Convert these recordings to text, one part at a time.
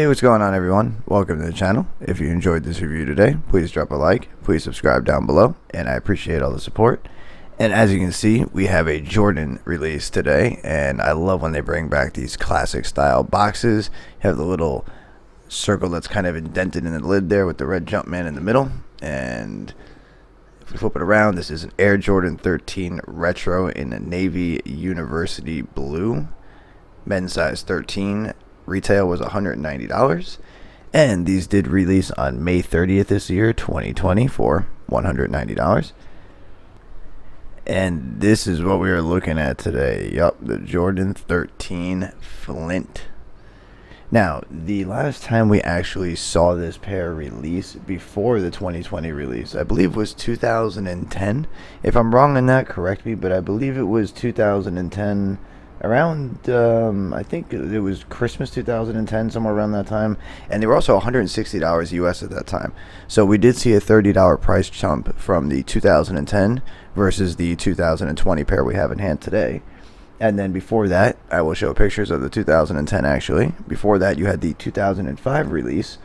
Hey, what's going on, everyone? Welcome to the channel. If you enjoyed this review today, please drop a like, please subscribe down below, and I appreciate all the support. And as you can see, we have a Jordan release today, and I love when they bring back these classic style boxes. You have the little circle that's kind of indented in the lid there with the red Jumpman in the middle. And if we flip it around, this is an Air Jordan 13 Retro in a Navy University Blue. Men's size 13. Retail was $190, and these did release on May 30th this year, 2020, for $190. And this is what we are looking at today. Yup, the Jordan 13 Flint. Now, the last time we actually saw this pair release before the 2020 release, I believe was 2010. If I'm wrong on that, correct me, but I believe it was 2010. Around, I think it was Christmas 2010, somewhere around that time. And they were also $160 US at that time. So we did see a $30 price jump from the 2010 versus the 2020 pair we have in hand today. And then before that, I will show pictures of the 2010 actually. Before that, you had the 2005 release,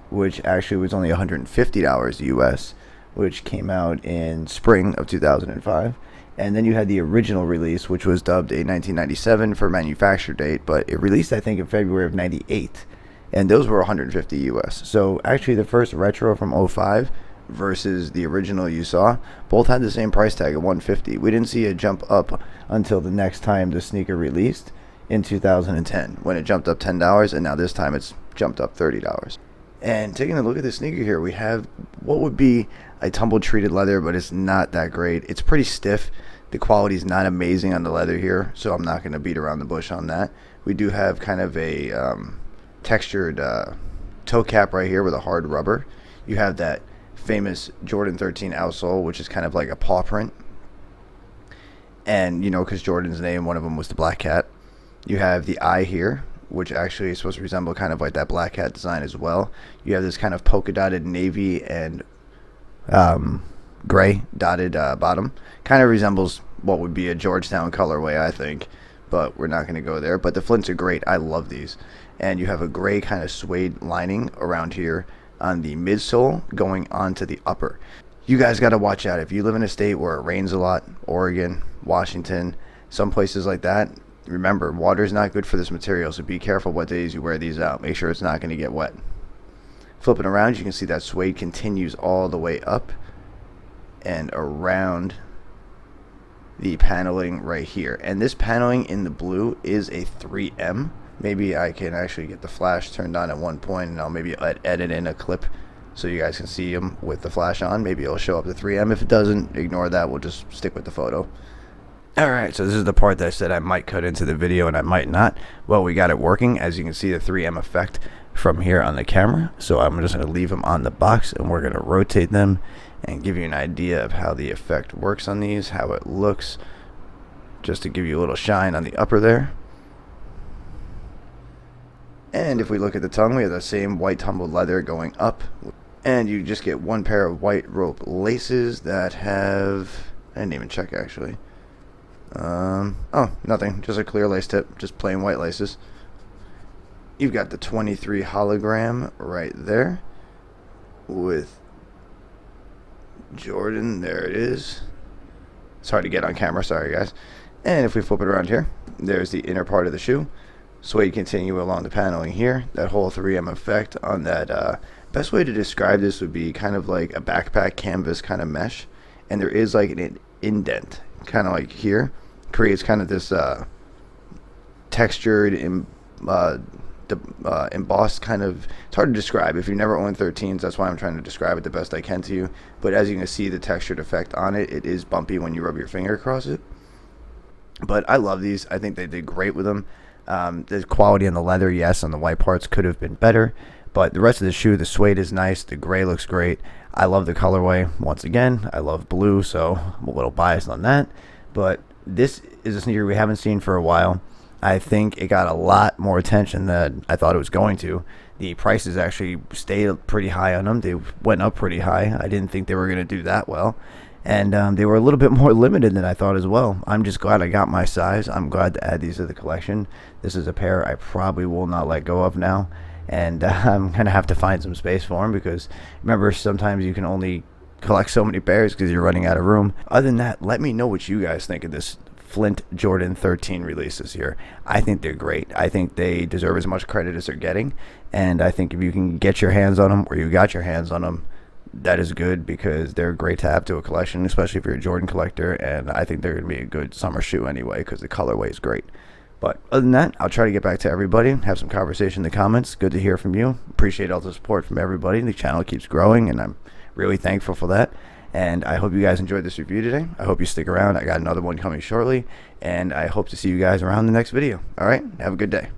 which actually was only $150 US, which came out in spring of 2005. And then you had the original release, which was dubbed a 1997 for manufacture date, but it released, I think, in February of 98. And those were 150 US. So actually the first retro from 05 versus the original you saw, both had the same price tag of 150. We didn't see a jump up until the next time the sneaker released in 2010, when it jumped up $10, and now this time it's jumped up $30. And taking a look at the sneaker here, we have what would be a tumble treated leather, but it's not that great. It's pretty stiff. The quality is not amazing on the leather here, so I'm not going to beat around the bush on that. We do have kind of a textured toe cap right here with a hard rubber. You have that famous Jordan 13 outsole, which is kind of like a paw print. And, you know, because Jordan's name, one of them was the Black Cat. You have the eye here, which actually is supposed to resemble kind of like that Black Cat design as well. You have this kind of polka dotted navy and gray dotted bottom. Kind of resembles what would be a Georgetown colorway, I think, but we're not going to go there. But the Flints are great. I love these. And you have a gray kind of suede lining around here on the midsole going onto the upper. You guys got to watch out. If you live in a state where it rains a lot, Oregon, Washington, some places like that, remember, water is not good for this material, so be careful what days you wear these out. Make sure it's not going to get wet. Flipping around, you can see that suede continues all the way up and around the paneling right here. And this paneling in the blue is a 3M. Maybe I can actually get the flash turned on at one point, and I'll maybe edit in a clip so you guys can see them with the flash on. Maybe it'll show up the 3M. If it doesn't, ignore that. We'll just stick with the photo. Alright, so this is the part that I said I might cut into the video and I might not. Well, we got it working. As you can see, the 3M effect from here on the camera. So I'm just going to leave them on the box, and we're going to rotate them and give you an idea of how the effect works on these, how it looks, just to give you a little shine on the upper there. And if we look at the tongue, we have the same white tumbled leather going up, and you just get one pair of white rope laces that have, I didn't even check actually. Oh, nothing, just a clear lace tip, just plain white laces. You've got the 23 hologram right there with Jordan. There it is. It's hard to get on camera, sorry guys. And if we flip it around here, there's the inner part of the shoe. Suede continue along the paneling here. That whole 3M effect on that. Best way to describe this would be kind of like a backpack canvas kind of mesh. And there is like an indent, kind of like here. Creates kind of this textured, embossed kind of, it's hard to describe. If you've never owned 13s, that's why I'm trying to describe it the best I can to you. But as you can see, the textured effect on it, it is bumpy when you rub your finger across it. But I love these. I think they did great with them. The quality on the leather, yes, on the white parts could have been better. But the rest of the shoe, the suede is nice. The gray looks great. I love the colorway. Once again, I love blue, so I'm a little biased on that. But this is a sneaker we haven't seen for a while. I think it got a lot more attention than I thought it was going to. The prices actually stayed pretty high on them. They went up pretty high. I didn't think they were going to do that well. And they were a little bit more limited than I thought as well. I'm just glad I got my size. I'm glad to add these to the collection. This is a pair I probably will not let go of now. and I'm gonna have to find some space for them, because remember, sometimes you can only collect so many pairs because you're running out of room. Other than that, let me know what you guys think of this Flint Jordan 13 releases here. I think they're great. I think they deserve as much credit as they're getting, and I think if you can get your hands on them, or you got your hands on them, that is good, because they're great to have to a collection, especially if you're a Jordan collector. And I think they're going to be a good summer shoe anyway, because the colorway is great. But other than that, I'll try to get back to everybody, have some conversation in the comments. Good to hear from you. Appreciate all the support from everybody. The channel keeps growing, and I'm really thankful for that. And I hope you guys enjoyed this review today. I hope you stick around. I got another one coming shortly, and I hope to see you guys around the next video. All right, have a good day.